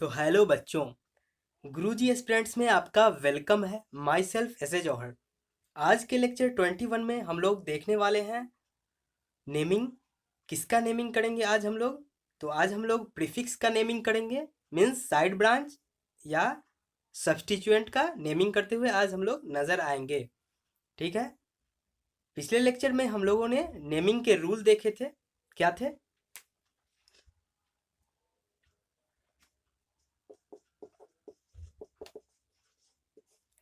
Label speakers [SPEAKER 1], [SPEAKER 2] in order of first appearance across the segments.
[SPEAKER 1] तो हेलो बच्चों, गुरुजी एस्पिरेंट्स में आपका वेलकम है। माई सेल्फ एस ए जौहर। आज के लेक्चर 21 में हम लोग देखने वाले हैं नेमिंग। किसका नेमिंग करेंगे आज हम लोग? तो आज हम लोग प्रीफिक्स का नेमिंग करेंगे, मीन्स साइड ब्रांच या सब्स्टिट्यूएंट का नेमिंग करते हुए आज हम लोग नज़र आएंगे। ठीक है। पिछले लेक्चर में हम लोगों ने नेमिंग के रूल देखे थे। क्या थे?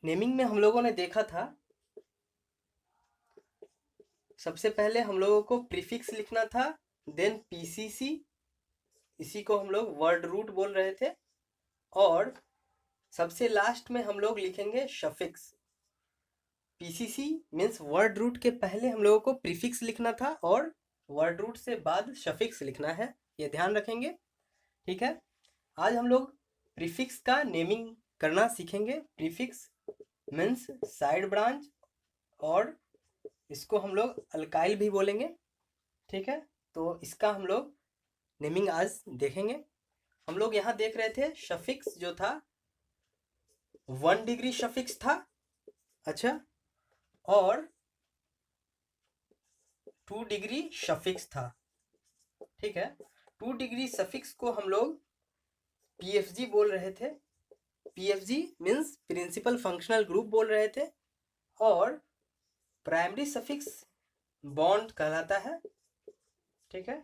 [SPEAKER 1] नेमिंग में हम लोगों ने देखा था, सबसे पहले हम लोगों को प्रीफिक्स लिखना था, देन पीसीसी, इसी को हम लोग वर्ड रूट बोल रहे थे, और सबसे लास्ट में हम लोग लिखेंगे suffix. PCC means word root के पहले हम लोगों को प्रीफिक्स लिखना था और वर्ड रूट से बाद सफिक्स लिखना है, ये ध्यान रखेंगे। ठीक है। आज हम लोग प्रीफिक्स का नेमिंग करना सीखेंगे। प्रीफिक्स मीन्स साइड ब्रांच, और इसको हम लोग अल्काइल भी बोलेंगे। ठीक है। तो इसका हम लोग नेमिंग आज देखेंगे। हम लोग यहाँ देख रहे थे सफिक्स जो था 1 डिग्री सफिक्स था। अच्छा। और 2 डिग्री सफिक्स था। ठीक है। 2 डिग्री सफिक्स को हम लोग पीएफजी बोल रहे थे। PFG means principal functional group बोल रहे थे। और प्राइमरी सफिक्स बॉन्ड कहलाता है। ठीक है।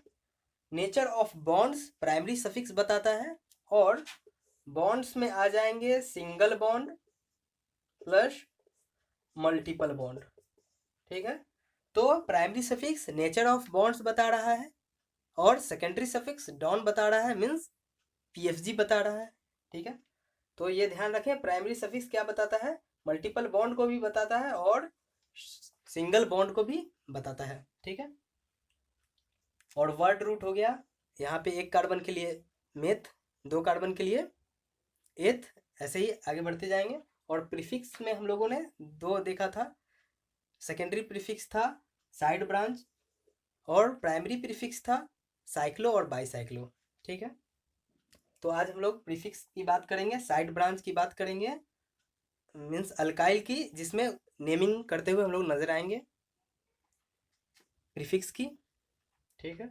[SPEAKER 1] Nature of bonds primary suffix बताता है, और बॉन्ड्स में आ जाएंगे single bond plus multiple bond. ठीक है। तो primary suffix nature of bonds बता रहा है, और सेकेंडरी सफिक्स डॉन बता रहा है, मीन्स पीएफजी बता रहा है। ठीक है। तो ये ध्यान रखें, प्राइमरी सफिक्स क्या बताता है, मल्टीपल बॉन्ड को भी बताता है और सिंगल बॉन्ड को भी बताता है। ठीक है। और वर्ड रूट हो गया, यहाँ पे 1 कार्बन के लिए मेथ, 2 कार्बन के लिए एथ, ऐसे ही आगे बढ़ते जाएंगे। और प्रीफिक्स में हम लोगों ने 2 देखा था। सेकेंडरी प्रीफिक्स था साइड ब्रांच, और प्राइमरी प्रीफिक्स था साइक्लो और बाईसाइक्लो। ठीक है। तो आज हम लोग प्रीफिक्स की बात करेंगे, साइड ब्रांच की बात करेंगे, मीन्स अल्काइल की, जिसमें नेमिंग करते हुए हम लोग नजर आएंगे प्रीफिक्स की। ठीक है।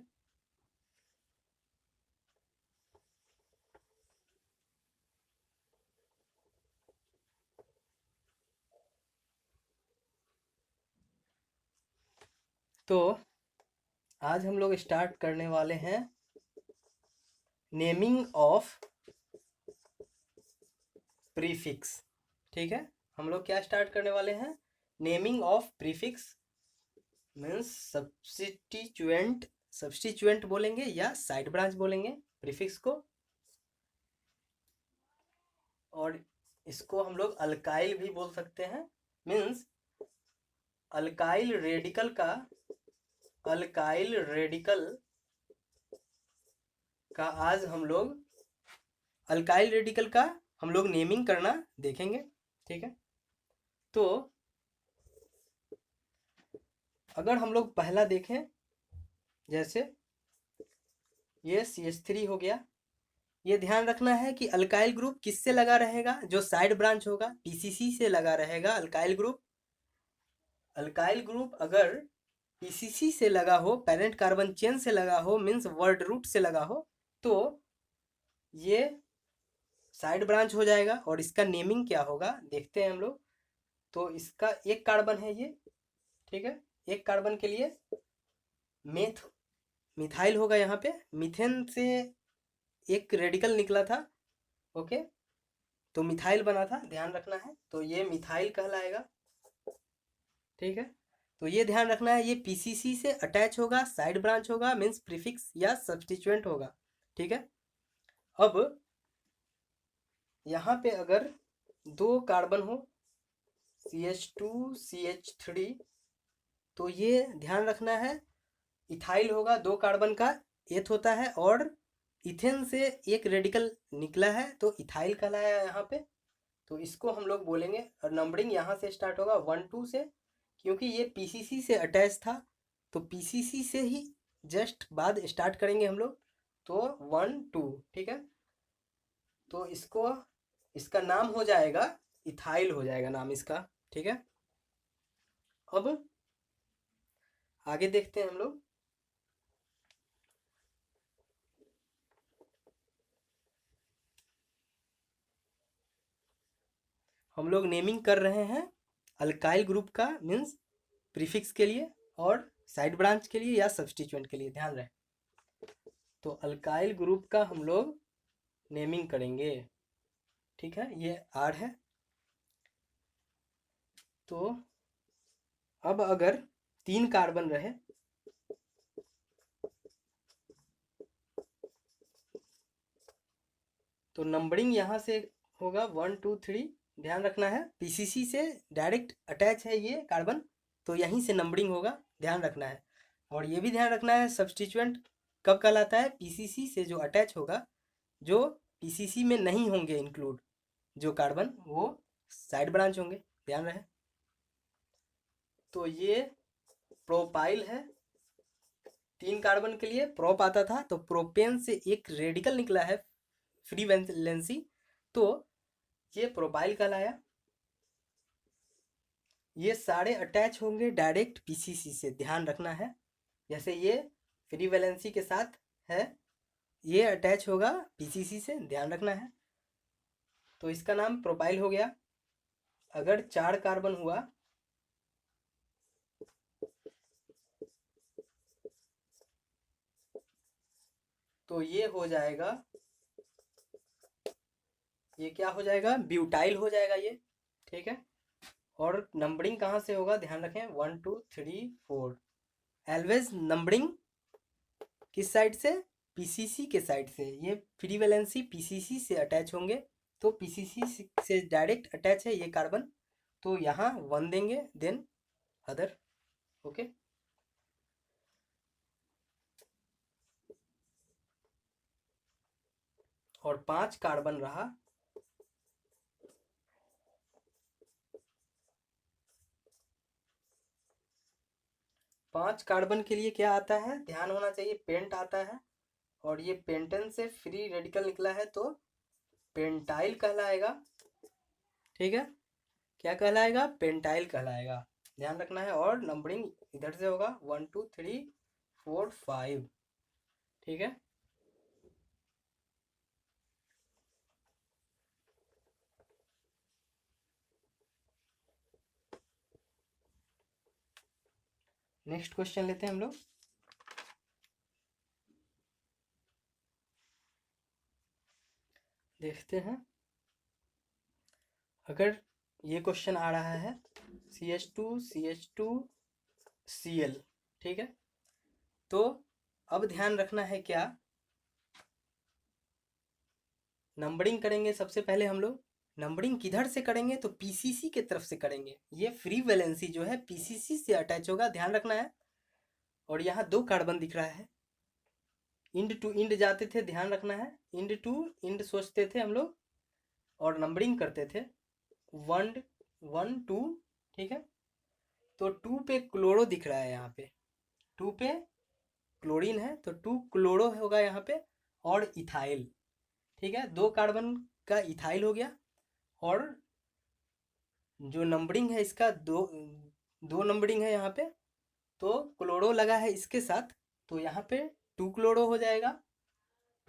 [SPEAKER 1] तो आज हम लोग स्टार्ट करने वाले हैं नेमिंग ऑफ प्रीफिक्स। ठीक है। हम लोग क्या स्टार्ट करने वाले हैं, naming of prefix, means substituent. Substituent बोलेंगे या साइड ब्रांच बोलेंगे प्रीफिक्स को। और इसको हम लोग अल्काइल भी बोल सकते हैं, मीन्स अल्काइल रेडिकल का, अल्काइल रेडिकल का आज हम लोग, अल्काइल रेडिकल का हम लोग नेमिंग करना देखेंगे। ठीक है। तो अगर हम लोग पहला देखें, जैसे ये CH3 हो गया, ये ध्यान रखना है कि अल्काइल ग्रुप किससे लगा रहेगा, जो साइड ब्रांच होगा पीसीसी से लगा रहेगा अल्काइल ग्रुप। अल्काइल ग्रुप अगर पीसीसी से लगा हो, पेरेंट कार्बन चेन से लगा हो, मीन्स वर्ड रूट से लगा हो, तो ये साइड ब्रांच हो जाएगा। और इसका नेमिंग क्या होगा देखते हैं हम लोग। तो इसका 1 कार्बन है ये। ठीक है। 1 कार्बन के लिए मेथ, मिथाइल होगा। यहाँ पे मिथेन से एक रेडिकल निकला था। ओके। तो मिथाइल बना था, ध्यान रखना है। तो ये मिथाइल कहलाएगा। ठीक है। तो ये ध्यान रखना है, ये पीसीसी से अटैच होगा, साइड ब्रांच होगा, मीन्स प्रीफिक्स या सब्स्टिट्यूएंट होगा। ठीक है। अब यहाँ पे अगर 2 कार्बन हो, CH2 CH3, तो ये ध्यान रखना है, इथाइल होगा, 2 कार्बन का एथ होता है, और इथेन से एक रेडिकल निकला है, तो इथाइल कहलाया यहाँ पे। तो इसको हम लोग बोलेंगे, और नंबरिंग यहाँ से स्टार्ट होगा 1 2 से, क्योंकि ये पीसीसी से अटैच था, तो पीसीसी से ही जस्ट बाद स्टार्ट करेंगे हम लोग। तो 1 2। ठीक है। तो इसका नाम हो जाएगा इथाइल, हो जाएगा नाम इसका। ठीक है, अब आगे देखते हैं हम लोग। हम लोग नेमिंग कर रहे हैं अल्काइल ग्रुप का, मीन्स प्रीफिक्स के लिए और साइड ब्रांच के लिए या सब्स्टिट्यूएंट के लिए, ध्यान रहे। तो अल्काइल ग्रुप का हम लोग नेमिंग करेंगे। ठीक है, ये R है। तो अब अगर 3 कार्बन रहे तो नंबरिंग यहाँ से होगा 1 2 3। ध्यान रखना है पीसीसी से डायरेक्ट अटैच है ये कार्बन, तो यहीं से नंबरिंग होगा, ध्यान रखना है। और ये भी ध्यान रखना है सब्स्टिट्यूएंट कब कहलाता है, पीसीसी से जो अटैच होगा, जो पीसीसी में नहीं होंगे इंक्लूड जो कार्बन, वो साइड ब्रांच होंगे, ध्यान रहे। तो ये प्रोपाइल है, 3 कार्बन के लिए प्रोप आता था, तो प्रोपेन से एक रेडिकल निकला है फ्री वैलेंसी, तो ये प्रोपाइल कहलाया। ये सारे अटैच होंगे डायरेक्ट पीसीसी से, ध्यान रखना है। जैसे ये फ्री वैलेंसी के साथ है, ये अटैच होगा पीसीसी से, ध्यान रखना है। तो इसका नाम प्रोपाइल हो गया। अगर 4 कार्बन हुआ तो ये हो जाएगा, ये क्या हो जाएगा, ब्यूटाइल हो जाएगा ये। ठीक है, और नंबरिंग कहाँ से होगा, ध्यान रखें 1 2 3 4। एलवेज नंबरिंग किस साइड से, पीसीसी के साइड से। ये फ्री वैलेंसी पीसीसी से अटैच होंगे, तो पीसीसी से डायरेक्ट अटैच है ये कार्बन, तो यहाँ 1 देंगे, देन अदर। ओके, और 5 कार्बन रहा, 5 कार्बन के लिए क्या आता है, ध्यान होना चाहिए, पेंट आता है। और ये पेंटेन से फ्री रेडिकल निकला है, तो पेंटाइल कहलाएगा। ठीक है, क्या कहलाएगा, पेंटाइल कहलाएगा, ध्यान रखना है। और नंबरिंग इधर से होगा 1 2 3 4 5। ठीक है, नेक्स्ट क्वेश्चन लेते हैं हम लोग। देखते हैं, अगर ये क्वेश्चन आ रहा है CH2 CH2 Cl, ठीक है, तो अब ध्यान रखना है क्या, नंबरिंग करेंगे सबसे पहले हम लोग। नंबरिंग किधर से करेंगे, तो पीसीसी के तरफ से करेंगे। ये फ्री वैलेंसी जो है पीसीसी से अटैच होगा, ध्यान रखना है। और यहाँ 2 कार्बन दिख रहा है, इंड टू इंड जाते थे, ध्यान रखना है, इंड टू इंड सोचते थे हम लोग और नंबरिंग करते थे 1 1 2। ठीक है, तो 2 पे क्लोरो दिख रहा है, यहाँ पे 2 पे क्लोरीन है, तो 2 क्लोरो होगा यहाँ पे, और इथाइल। ठीक है, 2 कार्बन का इथाइल हो गया। और जो नंबरिंग है इसका 2 नंबरिंग है यहाँ पे, तो क्लोरो लगा है इसके साथ, तो यहाँ पे 2 क्लोरो हो जाएगा,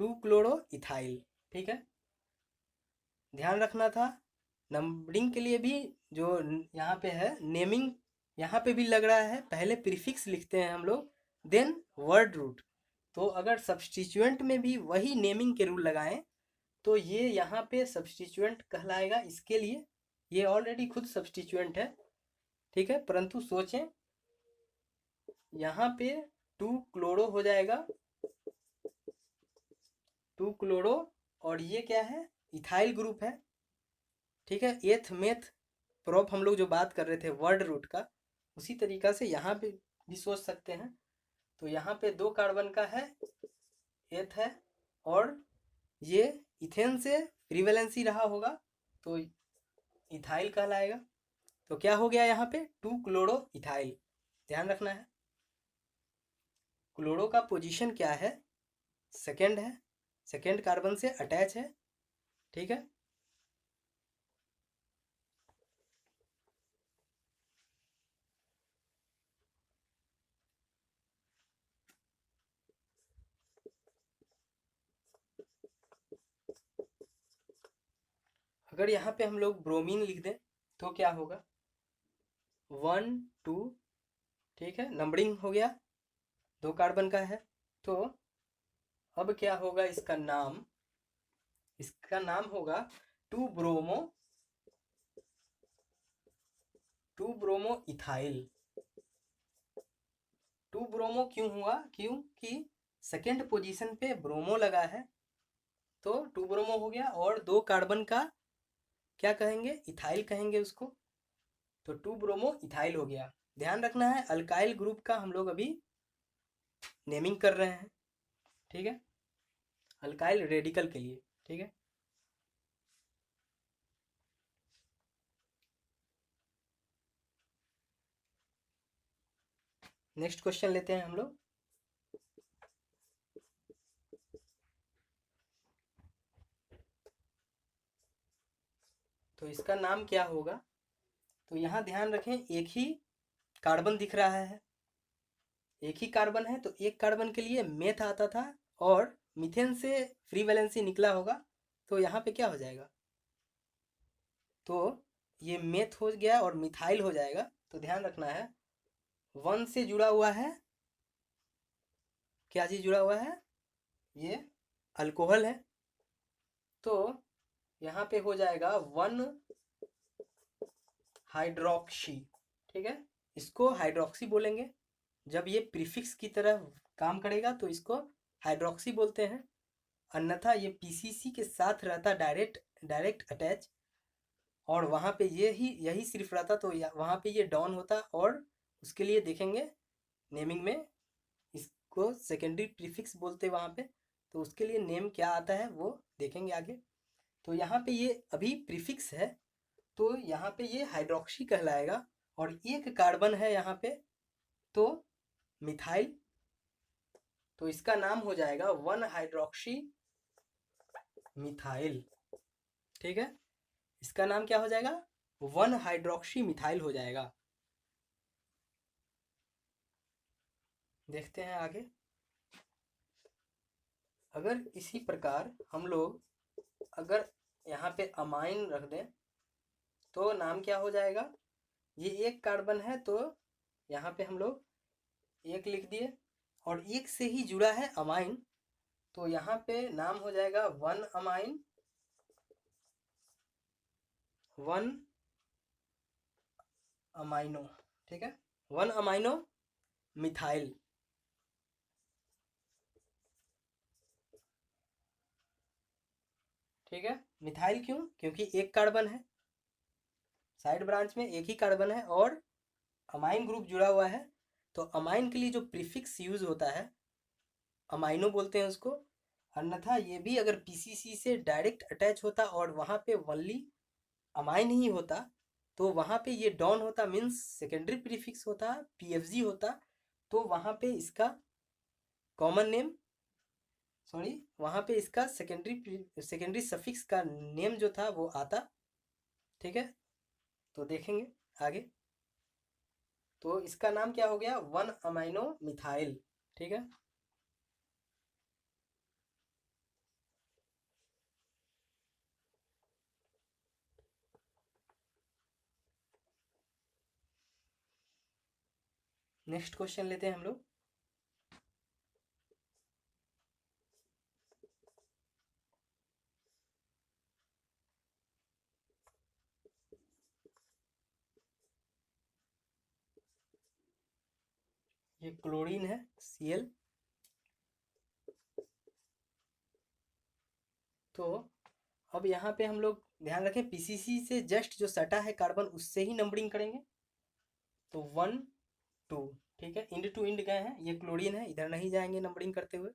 [SPEAKER 1] 2 क्लोरो इथाइल। ठीक है, ध्यान रखना था नंबरिंग के लिए भी, जो यहाँ पे है नेमिंग, यहाँ पे भी लग रहा है, पहले प्रीफिक्स लिखते हैं हम लोग, देन वर्ड रूट। तो अगर सब्स्टिट्यूएंट में भी वही नेमिंग के रूल लगाएं, तो ये यहाँ पे सब्स्टिट्यूएंट कहलाएगा इसके लिए। ये ऑलरेडी खुद सब्स्टिट्यूएंट है, ठीक है, परंतु सोचें यहाँ पे 2 क्लोरो हो जाएगा, 2 क्लोरो, और ये क्या है, इथाइल ग्रुप है। ठीक है, एथ मेथ प्रोप हम लोग जो बात कर रहे थे वर्ड रूट का, उसी तरीका से यहाँ पे भी सोच सकते हैं। तो यहाँ पे 2 कार्बन का है, एथ है, और ये इथेन से फ्री वैलेंसी रहा होगा, तो इथाइल कहलाएगा। तो क्या हो गया यहाँ पे, 2 क्लोरो इथाइल, ध्यान रखना है। क्लोरो का पोजीशन क्या है, सेकेंड है, सेकेंड कार्बन से अटैच है। ठीक है। अगर यहाँ पे हम लोग ब्रोमीन लिख दें तो क्या होगा, 1 2, ठीक है, नंबरिंग हो गया, 2 कार्बन का है। तो अब क्या होगा, इसका नाम होगा 2 ब्रोमो, 2 ब्रोमो इथाइल। 2 ब्रोमो क्यों हुआ, क्योंकि सेकेंड पोजीशन पे ब्रोमो लगा है, तो 2 ब्रोमो हो गया। और 2 कार्बन का क्या कहेंगे, इथाइल कहेंगे उसको, तो 2 ब्रोमो इथाइल हो गया। ध्यान रखना है अल्काइल ग्रुप का हम लोग अभी नेमिंग कर रहे हैं, ठीक है, अल्काइल रेडिकल के लिए, ठीक है। नेक्स्ट क्वेश्चन लेते हैं हम लोग। तो इसका नाम क्या होगा, तो यहाँ ध्यान रखें एक ही कार्बन दिख रहा है, एक ही कार्बन है, तो एक कार्बन के लिए मेथ आता था और मीथेन से फ्री वैलेंसी निकला होगा, तो यहाँ पे क्या हो जाएगा, तो ये मेथ हो गया और मिथाइल हो जाएगा। तो ध्यान रखना है 1 से जुड़ा हुआ है, क्या चीज़ जुड़ा हुआ है, ये अल्कोहल है, तो यहाँ पे हो जाएगा 1 हाइड्रोक्सी, ठीक है, इसको हाइड्रोक्सी बोलेंगे। जब ये प्रीफिक्स की तरह काम करेगा तो इसको हाइड्रोक्सी बोलते हैं, अन्यथा ये पीसीसी के साथ रहता डायरेक्ट अटैच, और वहाँ पे यही सिर्फ रहता, तो वहाँ पे ये डॉन होता, और उसके लिए देखेंगे नेमिंग में इसको सेकेंडरी प्रीफिक्स बोलते वहाँ पे, तो उसके लिए नेम क्या आता है वो देखेंगे आगे। तो यहाँ पे ये अभी प्रीफिक्स है, तो यहाँ पे ये हाइड्रोक्सी कहलाएगा, और एक कार्बन है यहाँ पे, तो मिथाइल, तो इसका नाम हो जाएगा 1 हाइड्रोक्सी मिथाइल, ठीक है, इसका नाम क्या हो जाएगा, 1 हाइड्रोक्सी मिथाइल हो जाएगा। देखते हैं आगे। अगर इसी प्रकार हम लोग अगर यहाँ पे अमाइन रख दें तो नाम क्या हो जाएगा, ये एक कार्बन है, तो यहाँ पे हम लोग एक लिख दिए, और एक से ही जुड़ा है अमाइन, तो यहाँ पे नाम हो जाएगा 1 अमाइन, 1 अमाइनो, ठीक है, 1 अमाइनो मिथाइल। ठीक है, मिथाइल क्यों, क्योंकि एक कार्बन है, साइड ब्रांच में एक ही कार्बन है और अमाइन ग्रुप जुड़ा हुआ है, तो अमाइन के लिए जो प्रीफिक्स यूज होता है अमाइनो बोलते हैं उसको, अन्यथा ये भी अगर पीसीसी से डायरेक्ट अटैच होता और वहाँ पे वनली अमाइन ही होता, तो वहाँ पे ये डॉन होता, मीन्स सेकेंडरी प्रीफिक्स होता, पीएफजी होता, तो वहाँ पे इसका कॉमन नेम, सॉरी, वहाँ पे इसका सेकेंडरी सफिक्स का नेम जो था वो आता, ठीक है। तो देखेंगे आगे, तो इसका नाम क्या हो गया, 1 अमाइनो मिथाइल, ठीक है। नेक्स्ट क्वेश्चन लेते हैं हम लोग। ये क्लोरीन है, Cl, तो अब यहाँ पे हम लोग ध्यान रखें पीसीसी से जस्ट जो सटा है कार्बन उससे ही नंबरिंग करेंगे, तो 1 2, ठीक है, इंड टू इंड गए हैं, ये क्लोरीन है, इधर नहीं जाएंगे नंबरिंग करते हुए,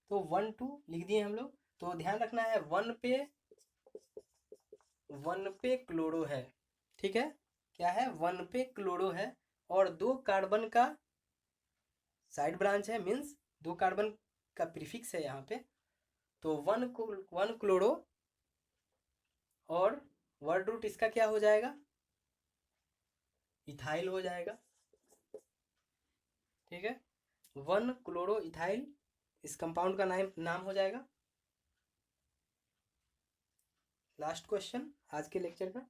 [SPEAKER 1] तो 1 2 लिख दिए हम लोग। तो ध्यान रखना है 1 पे क्लोरो है, ठीक है, क्या है, 1 पे क्लोरो है, और 2 कार्बन का साइड ब्रांच है, मीन्स 2 कार्बन का प्रीफिक्स है यहाँ पे, तो 1 क्लोरो और वर्ड रूट इसका क्या हो जाएगा, इथाइल हो जाएगा। ठीक है, 1 क्लोरो इथाइल इस कंपाउंड का नाम हो जाएगा। लास्ट क्वेश्चन आज के लेक्चर का,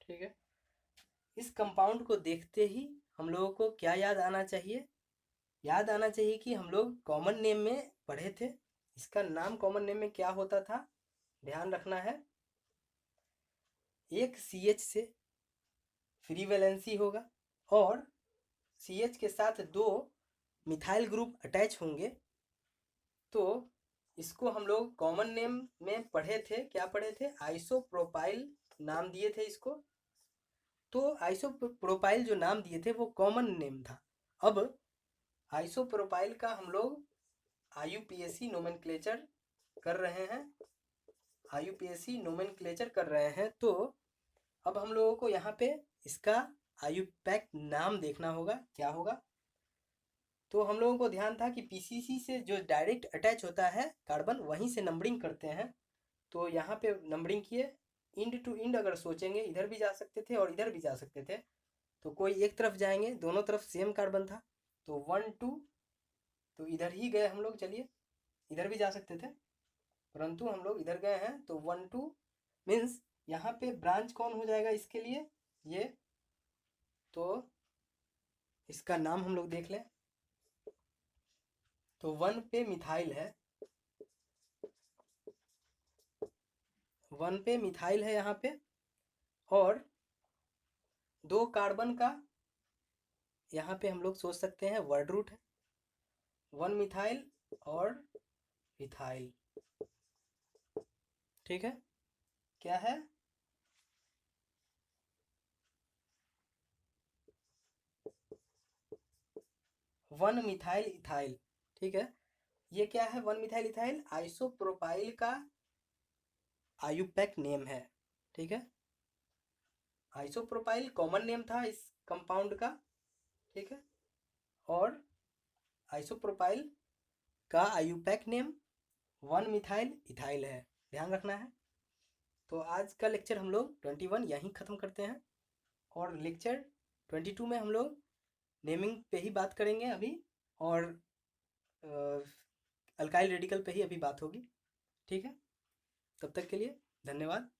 [SPEAKER 1] ठीक है। इस कंपाउंड को देखते ही हम लोगों को क्या याद आना चाहिए, याद आना चाहिए कि हम लोग कॉमन नेम में पढ़े थे, इसका नाम कॉमन नेम में क्या होता था, ध्यान रखना है। एक CH से फ्री वैलेंसी होगा और CH के साथ 2 मिथाइल ग्रुप अटैच होंगे, तो इसको हम लोग कॉमन नेम में पढ़े थे, क्या पढ़े थे, आइसोप्रोपाइल नाम दिए थे इसको। तो आइसोप्रोपाइल जो नाम दिए थे वो कॉमन नेम था। अब आइसोप्रोपाइल का हम लोग IUPAC नोमेनक्लेचर कर रहे हैं, IUPAC नोमेनक्लेचर कर रहे हैं। तो अब हम लोगों को यहाँ पे इसका IUPAC नाम देखना होगा, क्या होगा। तो हम लोगों को ध्यान था कि PCC से जो डायरेक्ट अटैच होता है कार्बन, वहीं से नंबरिंग करते हैं। तो यहाँ पे नंबरिंग किए, इंड टू इंड अगर सोचेंगे इधर भी जा सकते थे और इधर भी जा सकते थे, तो कोई एक तरफ जाएंगे, दोनों तरफ सेम कार्बन था, तो 1 2, तो इधर ही गए हम लोग। चलिए, इधर भी जा सकते थे परंतु हम लोग इधर गए हैं, तो 1 2 मीन्स यहाँ पे ब्रांच कौन हो जाएगा इसके लिए, ये। तो इसका नाम हम लोग देख लें, तो 1 पे मिथाइल है, 1 पे मिथाइल है यहाँ पे, और 2 कार्बन का यहाँ पे हम लोग सोच सकते हैं वर्ड रूट है, 1 मिथाइल और इथाइल। ठीक है, क्या है, 1 मिथाइल इथाइल। ठीक है, ये क्या है, 1 मिथाइल इथाइल आइसोप्रोपाइल का IUPAC नेम है। ठीक है, आइसोप्रोपाइल कॉमन नेम था इस कंपाउंड का। ठीक है, और आइसोप्रोपाइल का IUPAC नेम 1 मिथाइल इथाइल है, ध्यान रखना है। तो आज का लेक्चर हम लोग 21 यहीं ख़त्म करते हैं, और लेक्चर 22 में हम लोग नेमिंग पे ही बात करेंगे अभी, और अल्काइल रेडिकल पे ही अभी बात होगी। ठीक है, तब तक के लिए धन्यवाद।